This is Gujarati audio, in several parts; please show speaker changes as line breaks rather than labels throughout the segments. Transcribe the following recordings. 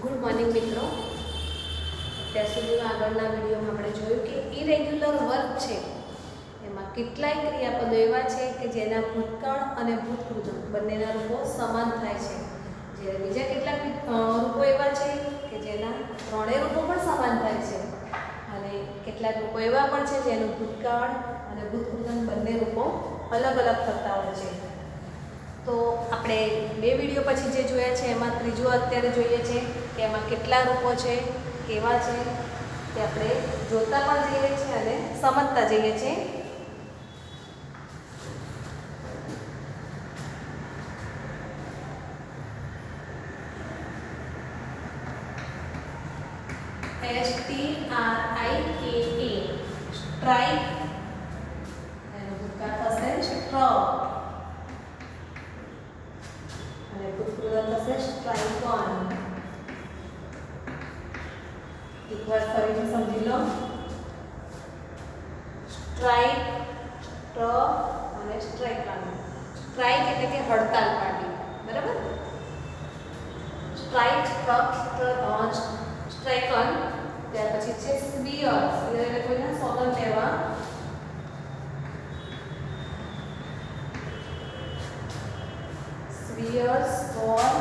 ગુડ મોર્નિંગ મિત્રો. અત્યાર સુધીમાં આગળના વિડીયોમાં આપણે જોયું કે ઇરેગ્યુલર વર્ક છે એમાં કેટલાય ક્રિયાપદો એવા છે કે જેના ભૂતકાળ અને ભૂતકૃત બંનેના રૂપો સમાન થાય છે, જ્યારે બીજા કેટલાક રૂપો એવા છે કે જેના ત્રણેય રૂપો પણ સમાન થાય છે, અને કેટલાક રૂપો એવા પણ છે જેનું ભૂતકાળ અને ભૂતકૃત બંને રૂપો અલગ અલગ થતા હોય છે. તો આપણે બે વિડીયો પછી જે જોયા છે એમાં ત્રીજો અત્યારે જોઈએ છે કે એમાં કેટલા રૂપો છે, કેવા છે તે આપણે જોતા પણ જઈએ છીએ અને સમજતા જઈએ છીએ. STRIKE સ્ટ્રાઇક, એનો ભૂતકાળ થશે સ્ટ્રોક, અને ભૂતકૃત થશે સ્ટ્રાઇકોન. એકવાર ફરીથી સમજી લો. સ્ટ્રાઇક, સ્ટ્રોક અને સ્ટ્રાઇકોન. સ્ટ્રાઇક એટલે કે હડતાલ પાડવી, બરાબર. Strike, stroke, stricken. ત્યાર પછી છે સ્વીયર. સ્વીયર એટલે કોઈના સોગંદ લેવા. સ્વીયર, સ્વોર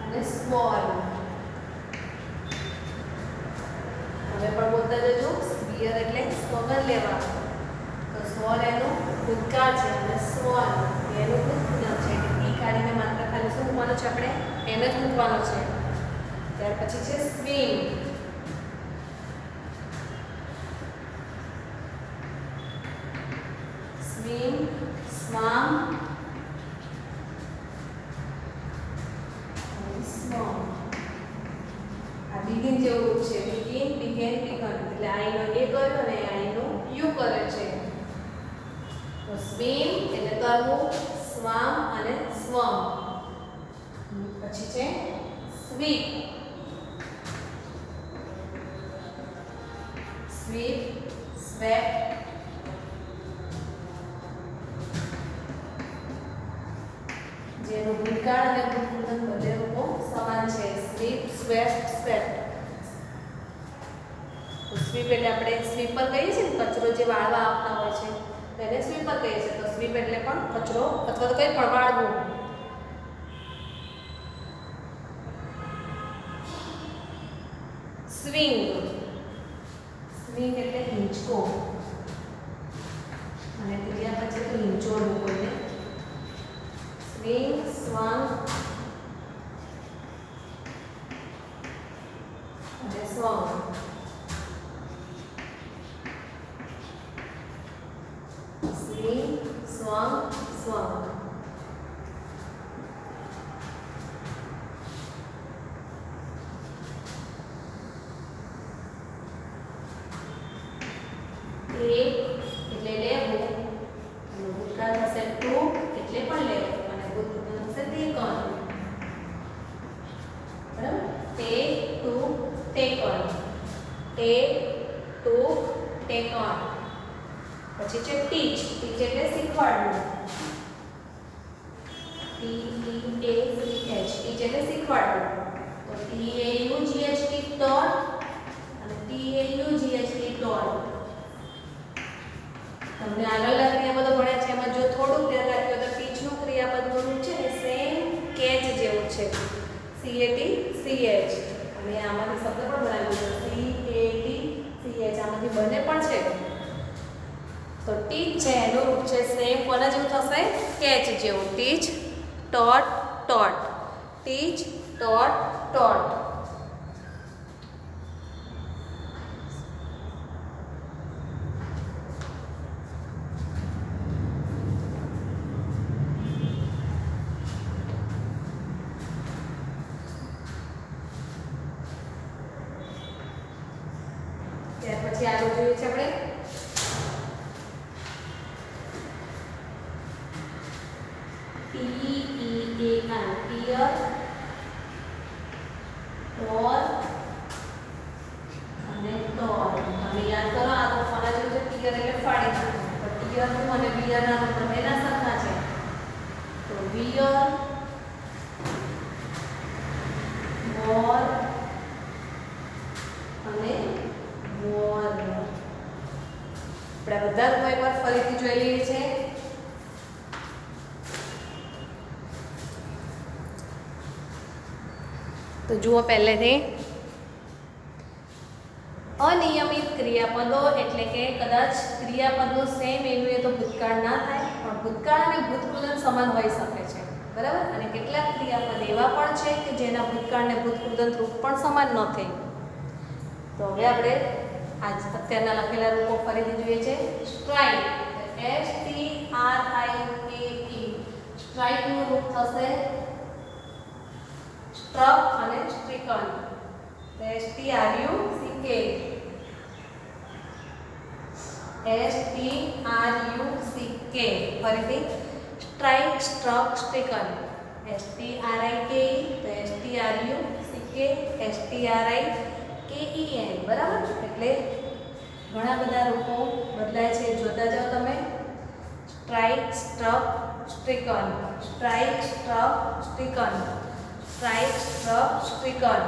અને સ્વોર્ન. હવે પણ બોલતા જજો. સ્વીયર એટલે સોગંદ લેવા, તો સ્વોર એનું ભૂતકાળ છે અને સ્વોર્ન એનું ભૂતકાળ છે. ઈ કાઢીને માત્ર ખાલી શું મૂકવાનું છે, આપણે એને જ મૂકવાનો છે. ત્યાર પછી છે સ્વિમ. સ્વિમ, સ્વામ અને સ્વમ. આ બિગિન જેવું રૂપ છે. Begin, began, began. એટલે આઈનો એ કર્યો અને આઈનો યુ કરે છે. તો સ્વિમ એટલે તરવું, સ્વામ અને સ્વમ. પછી છે સ્વીપ. સ્વીપ, સ્વેપ, જેનું ભૂતકાળ અને ભૂતકૃત બંને રૂપો સમાન છે. Sweep, swept, swept. તો સ્વીપ એટલે આપણે સ્વીપર કહીએ છીએ ને, કચરો જે વાળવા આવતા હોય છે તેને સ્વીપર કહીએ છીએ. તો સ્વીપ એટલે પણ કચરો અથવા તો કંઈ પણ વાળવું. સ્વિંગ. સ્વિંગ એટલે હિંચકો, અને ત્રીજા પછી તો હિંચોળવું કોઈને. સ્વિંગ, સ્વંગ અને સ્વંગ. સ્વિંગ, સ્વંગ, સ્વંગ. ટેક એટલે લેવું, અને ભૂતકાળ થશે ટુ એટલે પણ લેવું, અને ભૂતકૃત થશે ટેકન. બરાબર. Take, took, taken. Take, took, taken. પછી છે ટીચ. ટીચ એટલે શીખવાડવું. TEACH. ટીચ એટલે શીખવાડવું. તો TAUGHT taught અને TAUGHT taught. તમને આગળના ક્રિયાપદો ભણ્યા છે એમાં જો થોડુંક ધ્યાન રાખ્યું તો ટીચનું ક્રિયાપદનું રૂપ છે ને સેમ કેચ જેવું છે. CAT, CH. અને આમાંથી શબ્દ પણ બનાવ્યો છે CAT, CH. આમાંથી બંને પણ છે. તો ટીચ છે એનું રૂપ છે સેમ કોના જેવું થશે? કેચ જેવું. ટીચ, ટોટ, ટોટ. ટીચ, ટોટ, ટોટ. ત્યાર પછી આગળ જોઈએ છે આપણે TEAR. ટીયર, ટોર અને ટોર. તમે યાદ કરો, આ તો કોના જેવું છે? ટીયર એટલે ફાડી નાખવું. તો ટીયરનું અને બિયરના રૂપ બંનેના સરખા છે. તો વિયર તો જુઓ પહેલેથી અનિયમિત ક્રિયાપદો એટલે કે કદાચ ક્રિયાપદો સેમ એનું એ તો ભૂતકાળ ના થાય, પણ ભૂતકાળ અને ભૂતકૃદંત સમાન હોઈ શકે છે, બરાબર. અને કેટલાક ક્રિયાપદ એવા પણ છે કે જેના ભૂતકાળ અને ભૂતકૃદંત રૂપ પણ સમાન ન થાય. તો હવે આપણે આજ અત્યારના લખેલા રૂપો ફરીથી જોઈએ છે. સ્ટ્રાઇક, STRIKE, સ્ટ્રાઇકનું રૂપ થશે સ્ટ્રક અને સ્ટ્રીકન. STRUCK, ફરીથી સ્ટ્રાઇક, સ્ટ્રક, સ્ટ્રીકન. STRIKE, તો STRUCK, STRIKEN, બરાબર. એટલે ઘણા બધા રૂપો બદલાય છે, જોતા જાઓ તમે. Strike, struck, stricken, strike, struck, stricken, strike, struck, stricken,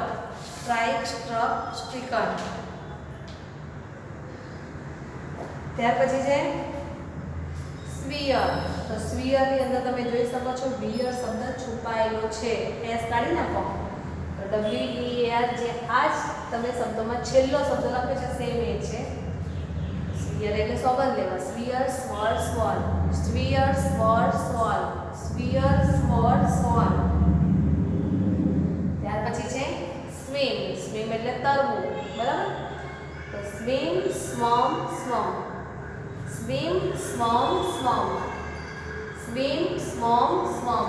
strike, struck, stricken. ત્યાર પછી છે સ્વીયર. તો સ્વીયરની અંદર તમે જોઈ શકો છો વિયર શબ્દ છુપાયેલો છે. એસ કાઢી નાખો તો WEAR, જે આ જ તમે શબ્દોમાં છેલ્લો શબ્દ લખ્યો છે સેમ એ છે. સ્વીયર એટલે સોગંદ લેવા. સ્વીયર, સ્વર, સ્વર, સ્વીયર, સ્વર, સ્વર, સ્વીયર, સ્વર, સ્વર. ત્યાર પછી છે સ્વિમ. સ્વિમ એટલે તરવું, બરાબર. તો swim, swam, swum, swim, swam, swum, swim, swam, swum,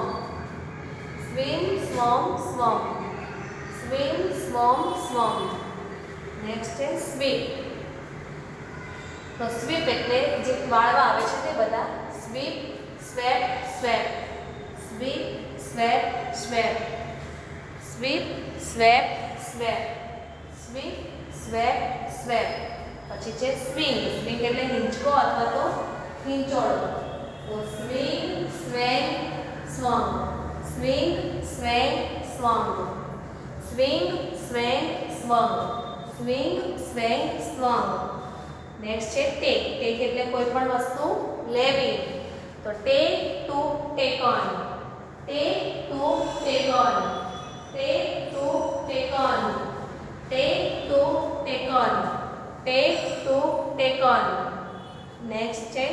swim, swam, swum, swim, swam, swum. Next છે સ્વીપ. તો સ્વીપ એટલે જે વાળવા આવે છે તે બધા. Sweep, swept, swept, sweep, swept, swept, sweep, swept, swept, sweep, swept, swept. પછી છે સ્વિંગ. સ્વિંગ એટલે હિંચકો અથવા તો હિંચોળો. તો swing, swang, swung, swing, swang, swung, swing, swang, swung, swing, swang, swung. Next છે ટેક. ટેક એટલે કોઈ પણ વસ્તુ લેવી. તો take, took, taken, take, took, taken, take, took, taken, take, took, taken, take, took, taken. Next છે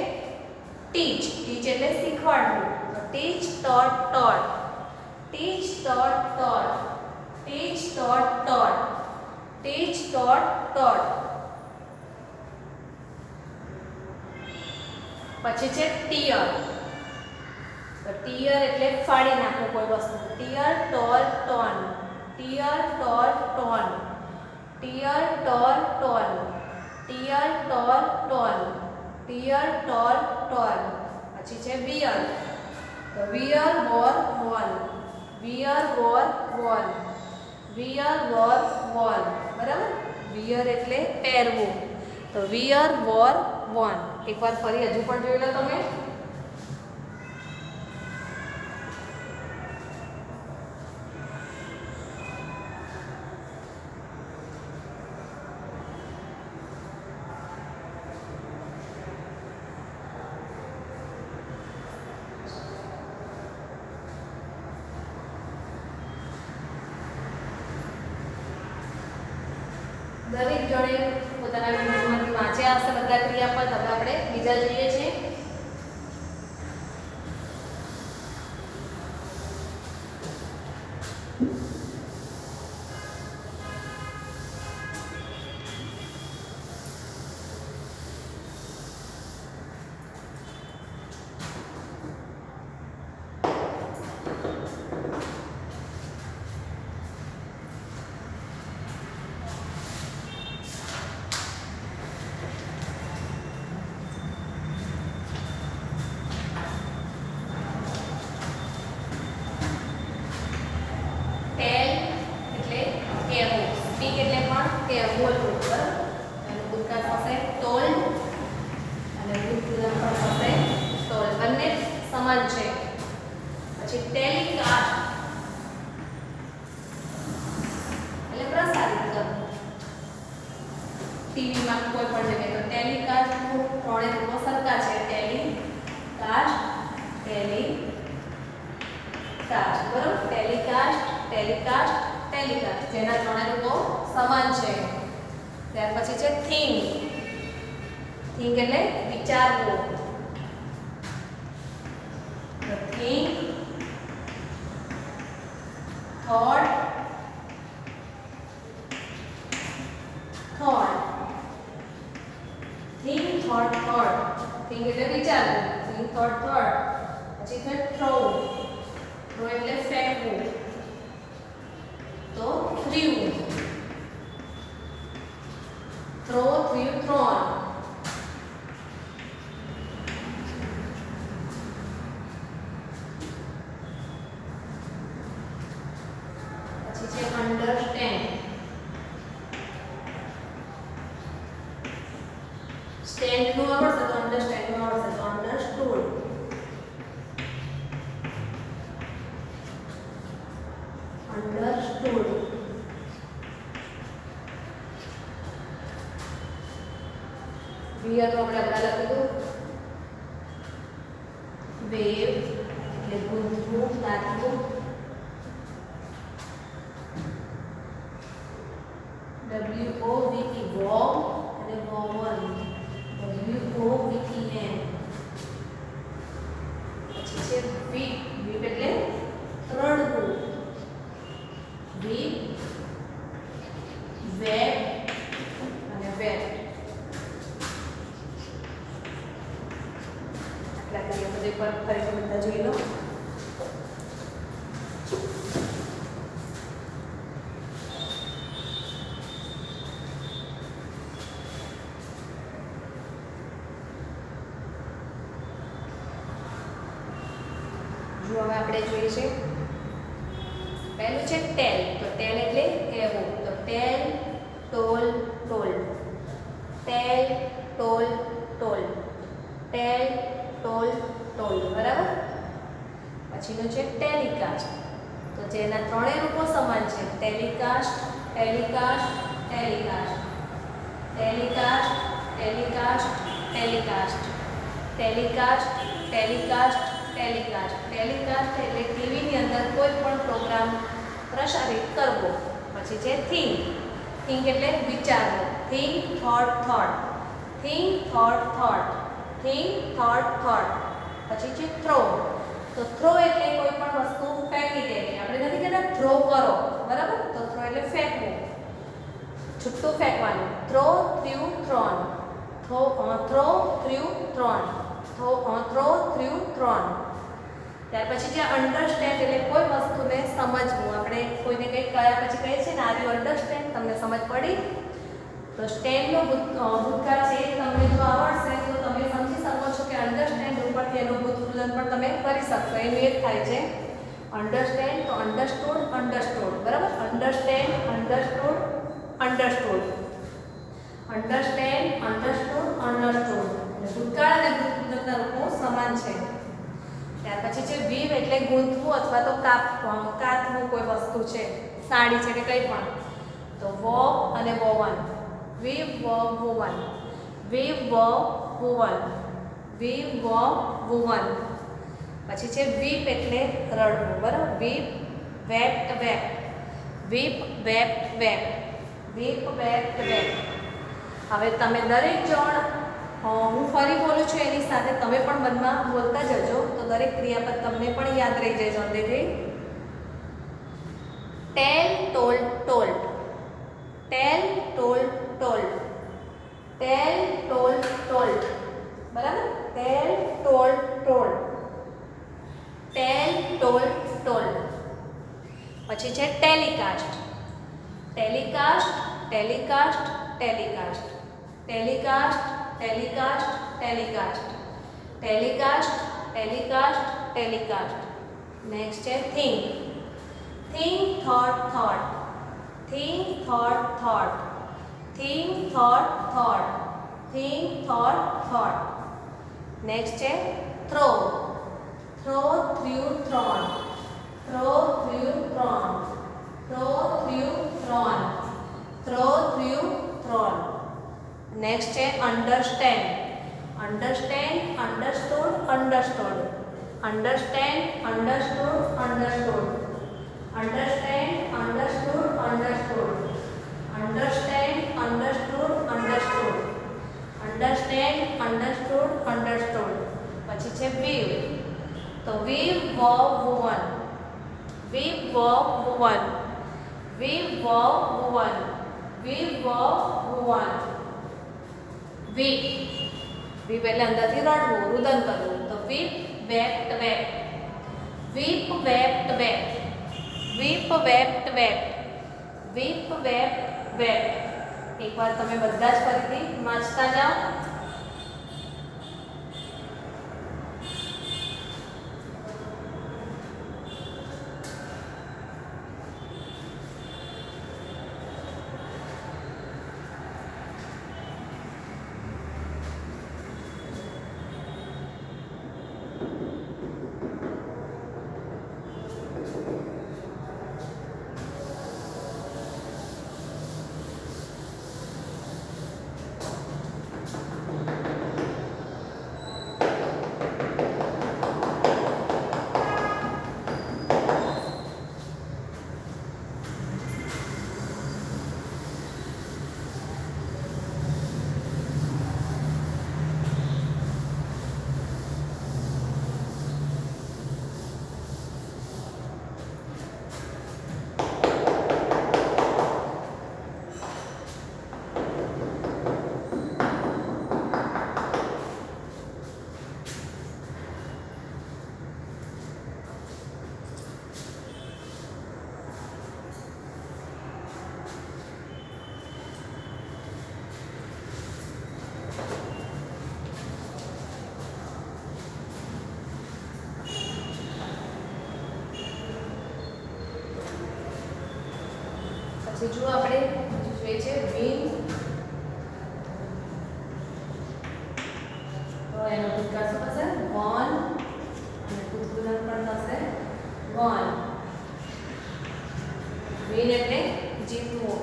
ટીચ. ટીચ એટલે શીખવાડવું. તો ટીચ, ટોટ, ટોટ, ટીચ, ટોટ, ટોટ, ટીચ, ટોટ, ટોટ, ટીચ, ટોટ, ટોટ. પછી છે ટીયર. તો ટીયર એટલે ફાડી નાખવું કોઈ વસ્તુ. Tear, tore, torn, tear, tore, torn, tear, tore, torn, tear, tore, torn, tear, tore, torn. પછી છે વિયર. તો wear, wore, worn, wear, wore, worn, wear, wore, worn, બરાબર. વિયર એટલે પહેરવું. તો વિયર, વોર, વોન. એકવાર ફરી હજુ પણ જોઈ લો તમે. દરેક જણે પોતાના વિડીયોમાંથી વાંચ્યા હશે બધા ક્રિયાપદ. હવે આપણે બીજા જોઈએ છે. બોલવું, બરાબર. એનું ભૂતકાળ થશે ટોલ્ડ અને ભૂતપૂર્વ પણ થશે ટોલ્ડ. બંને સમાન છે. પછી ટેલિકાસ્ટ એટલે પ્રસારિત કરવું. ટીવીમાં કોઈ પણ જગ્યાએ. તો ટેલિકાસ્ટનું ત્રણે રૂપો સરખા છે. ટેલિકાસ્ટ, ટેલિકાસ્ટ, બરાબર. ટેલિકાસ્ટ, ટેલિકાસ્ટ, ટેલિકાસ્ટ, જેના ત્રણે રૂપો સમાન છે. ત્યાર પછી છે થિંક. થિંક એટલે વિચારવું. Think, thought, thought. Think, thought, thought. Think એટલે વિચારવું. Think, thought, thought. પછી છે થ્રો. થ્રો એટલે ફેંકવું. તો થ્રીવ. Throw, થ્રીવ, thrown. પછી છે અન્ડરસ્ટેન્ડ. સ્ટેન્ડ નું આવડશે તો અન્ડરસ્ટેન્ડ નું આવડશે તો અન્ડરસ્ટુડ. અન્ડરસ્ટુડ. વિયર નું આપણે આગળ લખ્યું વેવ એટલે ગૂંથવું, કાઢવું. W-O-V-E વોવ અને વોવન. W-O-V-E-N. પછી છે વીપ. વીપ એટલે રડવું. વીપ, વેપ અને વેપ. આટલા કરીએ બધે પર ફરીથી બધા જોઈ લો. જો હવે આપણે જોઈએ છે પહેલું છે ટેલ. તો ટેલ એટલે કહેવું. તો ટેલ, ટોલ, ટોલ. ટેલ, ટોલ, ટોલ. ટેલ, ટોલ, ટોલ. બરાબર. પછીનું છે ટેલિકાસ્ટ. તો જેના ત્રણેય રૂપો સમાન છે. Telecast, telecast, telecast. Telecast, telecast, telecast. Telecast, telecast, telecast. Telecast એટલે ટીવીની અંદર કોઈ પણ પ્રોગ્રામ પ્રસારિત કરવો. પછી છે થિંક. થિંક એટલે વિચારવો. Think, thought, thought. Think, thought, thought. Think, thought, thought. પછી છે થ્રો. તો થ્રો એટલે કોઈ પણ વસ્તુ ફેંકી દેવી. આપણે નથી કહેતા થ્રો કરો, બરાબર? તો થ્રો એટલે ફેંકવું, છૂટું ફેંકવાનું. Throw, threw, thrown. Throw, threw, thrown. Throw, threw, thrown. ત્યાર પછી જે અન્ડરસ્ટેન્ડ એટલે કોઈ વસ્તુને સમજવું. આપણે કોઈને કંઈક કહ્યા પછી કહીએ છીએ ને આર યુ અન્ડરસ્ટેન્ડ, તમને સમજ પડી? તો સ્ટેન્ડનો ભૂતકાળ છે એ તમને જો આવડશે તો તમે સમજી શકો છો કે અન્ડરસ્ટેન્ડ ઉપરથી એનું ભૂતકૃદન પણ તમે કરી શકશો. એનું એક થાય છે અન્ડરસ્ટેન્ડ. તો અન્ડરસ્ટુડ, અન્ડરસ્ટુડ. બરાબર. Understand, understood, understood. Understand, understood, understood. ભૂતકાળ અને ભૂતકૃદનના રૂપો સમાન છે. ત્યાર પછી છે વીવ એટલે ગૂંથવું અથવા તો કાતવું કોઈ વસ્તુ છે, સાડી છે કે કંઈ પણ. તો વોવ અને woven. Weave, wove, woven. Weave, wove, woven. Weave, wove, woven. પછી છે વીપ એટલે રડવું. બરાબર. Weep, wept, wept. Weep, wept, wept. Weep, wept, wept. હવે તમે દરેક જણ હું ફરી બોલું છું એની સાથે તમે પણ મનમાં બોલતા જજો તો દરેક ક્રિયાપદ તમને પણ યાદ રહી જાય જલ્દીથી. Tell, told, told. Tell, told, told. Tell, told, told. બરાબર. Tell, told, told. Tell, told, told. પછી છે telecast. Telecast, telecast, telecast. Telecast, telecast, telecast. Telecast, telecast, telecast. Next છે think. Think, thought, thought. Think, thought, thought. Think, thought, thought. Think, thought, thought. Next છે throw. Throw, threw, thrown. Throw, threw, thrown. Throw, threw, thrown. Throw, threw, thrown. Next છે understand. Understand, understood, understood. Understand, understood, understood. Understand, understood, understood. Understand, understood, understood. Understand, understood, understood. પછી છે weave. તો weave, wove, woven. Weave, wove, woven. Weave, wove, woven. Weave, wove, woven. Weave. Weave એટલે અંદરથી રડવું, રુદન કરવું. તો weave, wept, wept. Weep, wept, wept. Weep, wept, wept. Weep, wept, wept. એકવાર તમે બધા જ ફરીથી વાંચતા જાઓ. પછી જો આપણે જોઈએ છે વિન, તો એનો ભૂતકાળ શું થશે? વન, અને ભૂતપૂર્વ પણ થશે વન. વિન એટલે જીતવું.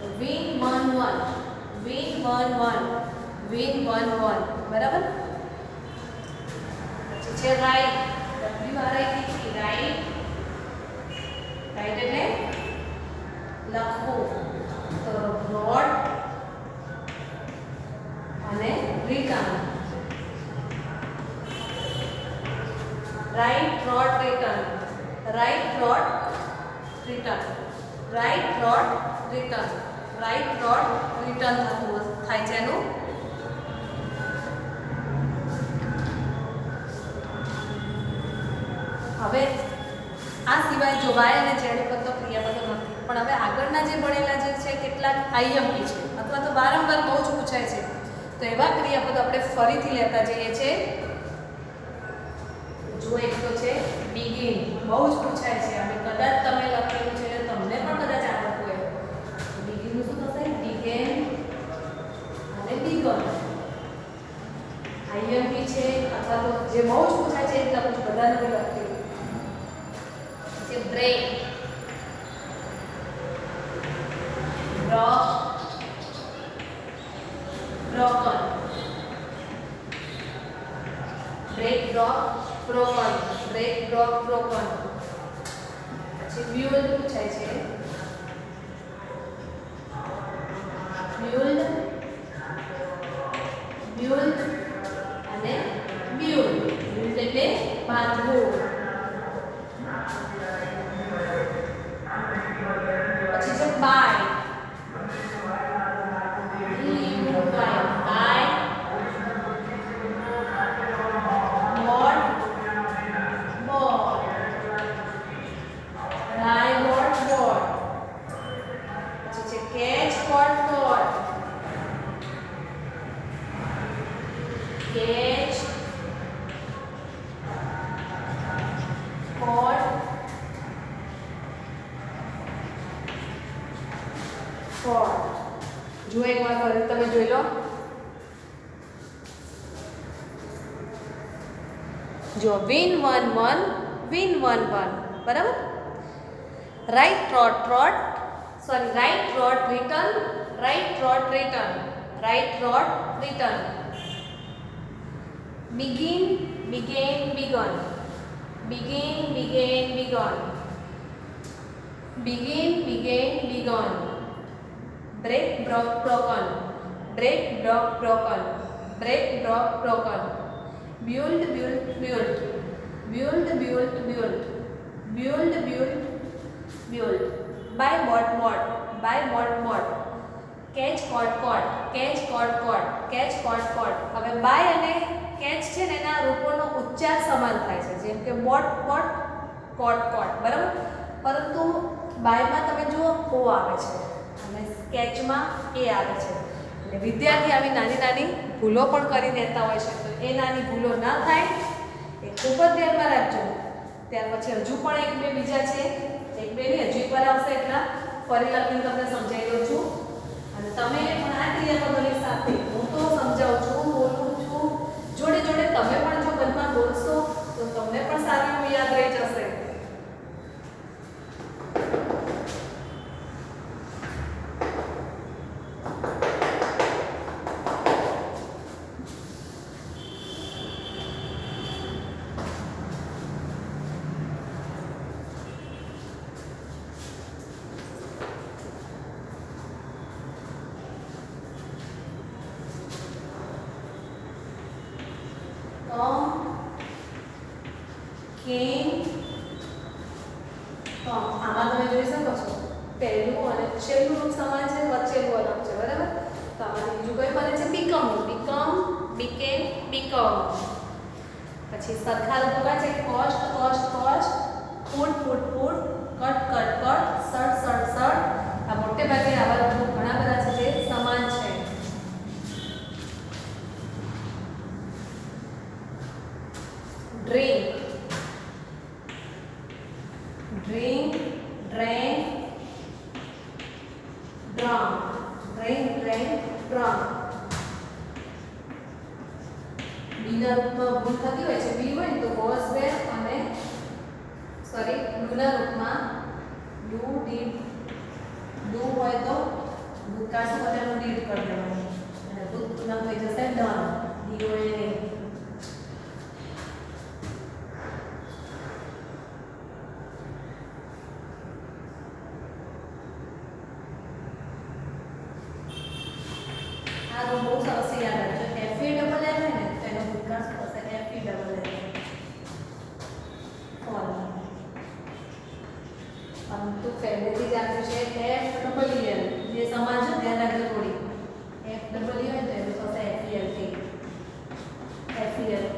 તો win won won, win won won, win won won. બરાબર. પછી છે રાઈટ, WRIT, રાઈટ. રાઈટ એટલે લખવું. તો રોડ અને return. Right road return, right road return, right road return, right road return થતું થાય છે એનું. હવે આ સિવાય જો વાય અને ઝેડ ઉપર તો ક્રિયાપદો નથી, પણ હવે આગળના જે ભણેલા જે છે કેટલાક આઈએમપી છે અથવા તો વારંવાર બહુ જ પૂછાય છે, તો એવા ક્રિયાપદો આપણે ફરીથી લેતા જઈએ છીએ. જો એક તો છે બિગિન, બહુ જ પૂછાય છે અને કદાચ તમે લખેલું છે તમને પણ કદાચ આવડતું હોય. બિગિનનું શું થશે? બિગેન અને બિગન. આઈએમપી છે અથવા તો જે બહુ જ પૂછાય છે એટલે લખું બધા નથી લખતી. Break, broke, broken. Break, broke, broken. Break, broke, broken. પછી મ્યુલ્ડ પૂછાય છે. મ્યુલ્ડ, મ્યુલ્ડ અને મ્યુલ્ડ. મ્યુલ્ડ એટલે બાંધવું. પછી છે buy. Buy, bought, bought. Buy bought, bought. પછી છે કેચ, કોટ, કોટ. કેચ, કોટ, કોટ. જો એક વાર ફરી તમે જોઈ લો. જો win won won, win won won. બરાબર. Write wrote wrote, sorry write wrote written, write wrote written, write wrote written. begin, began, begun, begin, began, begun. begin, began, begun, break, broke, broken, break, broke, broken, break, broke, broken, build, built, built, build, built, built, build, built, built, buy, bought, bought, buy, bought, bought, catch, caught, caught, catch, caught, caught, catch, caught, caught. હવે buy અને catch છે ને એના રૂપોનો ઉચ્ચાર સમાન થાય છે, જેમ કે bought, bought, caught, caught, બરાબર. પરંતુ બાયમાં તમે જુઓ ઓ આવે છે અને સ્કેચમાં એ આવે છે, એટલે વિદ્યાર્થી આવી નાની નાની ભૂલો પણ કરી દેતા હોય છે, તો એ નાની ભૂલો ના થાય એ ખૂબ જ ધ્યાનમાં રાખજો. ત્યાર પછી હજુ પણ એક બે બીજા છે, એક બે નહીં હજુ એકવાર આવશે એટલા ફરી લખીને તમને સમજાવી દઉં છું. અને તમે પણ આ ક્રિયાપદોની સાથે હું તો સમજાવું છું, બોલું છું, જોડે જોડે તમે પણ જો મનમાં બોલશો તો તમને પણ સારું એવું યાદ રહી જશે. આમાં તમે જોઈ શકો છો પહેલું અને છેલ્લું રૂપ સમાન છે, વચ્ચેનું અલગ છે, બરાબર. તો આમાંથી બીજું કઈ બને છે બીકમ, બીકમ, બીકેમ, બીકમ. પછી સરખા રૂપો છે cost, cost, cost, food, food, food, cut, cut, cut, shut, shut, shut. આ મોટે ભાગે આવા રૂપો ઘણા બધા છે જે સમાન છે. drink, drink, drank, drunk, drink, drank, drunk. બીના રૂપમાં ભૂલ થતી હોય છે, બી હોય તો was there અને સોરી ડુના રૂપમાં ડુ, ડીડ, ડુ હોય તો ભૂતકાળ શું બધાનું ડીડ કરી દેવાનું અને ભૂતકાળ થઈ જશે ડન, ડી હોય નહીં. બહુ સરસ યાદ રાખજો, FE ડબલ એલ હોય ને તો એનો ભૂતકાળ શું થશે FE ડબલ એલ ફોલ. પરંતુ પહેલેથી જ આપ્યું છે F ડબલ એલ, જે સમાન છે ધ્યાન રાખજો થોડી. F ડબલ હોય તો એનું થશે FEL થી, FEL થી અને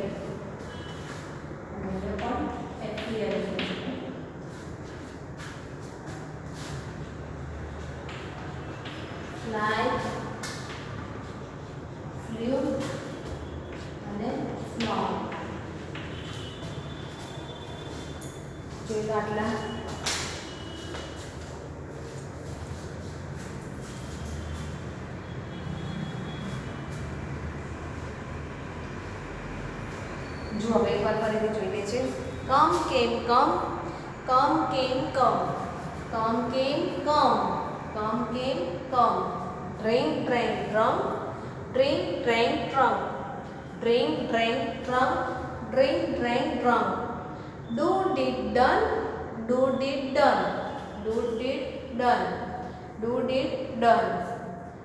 એ પણ FEL થી. fly, flew અને flown. જોઈ લો આટલા. જો હવે એકવાર ફરીથી જોઈ લે છે. કમ came come, come came come, come came come, come came come, drink drank drunk, drink, drank, drunk, drink, drank, drunk, drink, drank, drunk, do, did, done, do, did, done, do, did, done, do, did, done.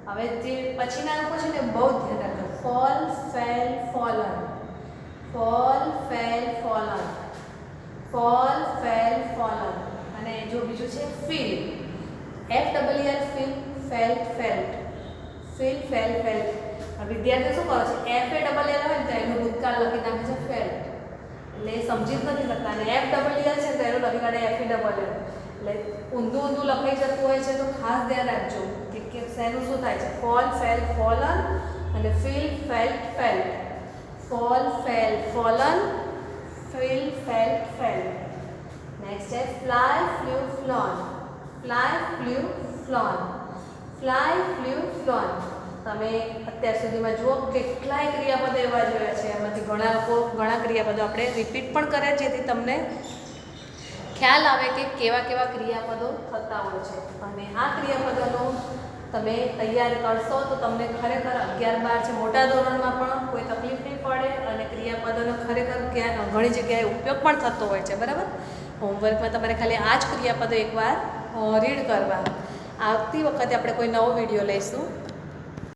હવે જે પછીના રૂપો છે ને બહુ ધ્યાન રાખજો. fall, fell, fallen, fall, fell, fallen, fall, fell, fallen. અને જો બીજું છે feel, FEEL, feel, felt, felt, feel, felt, felt. વિદ્યાર્થીઓ શું કરે છે FA ડબલ એલ હોય ને તો એનું ભૂતકાળ લખી નાખે છે ફેલ્ટ, એટલે એ સમજી જ નથી શકતા. અને F ડબલ એલ છે તો એનું લખી કાઢે FE ડબલ એલ, એટલે ઊંધું ઊંધું લખાઈ જતું હોય છે. તો ખાસ ધ્યાન રાખજો કે શેનું શું થાય છે. ફોલ, ફેલ, ફોલન અને feel, felt, felt, fall, fell, fallen, feel, felt, felt. Next છે fly, flew, flown, fly, flew, flown, fly, flew, flown. તમે અત્યાર સુધીમાં જુઓ કેટલાય ક્રિયાપદો એવા જોયા છે, એમાંથી ઘણા ક્રિયાપદો આપણે રિપીટ પણ કર્યા જેથી તમને ખ્યાલ આવે કે કેવા કેવા ક્રિયાપદો થતા હોય છે. અને આ ક્રિયાપદોનો તમે તૈયાર કરશો તો તમને ખરેખર 11-12 છે મોટા ધોરણમાં પણ કોઈ તકલીફ નહીં પડે અને ક્રિયાપદોનો ખરેખર ઘણી જગ્યાએ ઉપયોગ પણ થતો હોય છે. બરાબર, હોમવર્કમાં તમારે ખાલી આ જ ક્રિયાપદો એકવાર રીડ કરવા. આવતી વખતે આપણે કોઈ નવો વિડીયો લઈશું.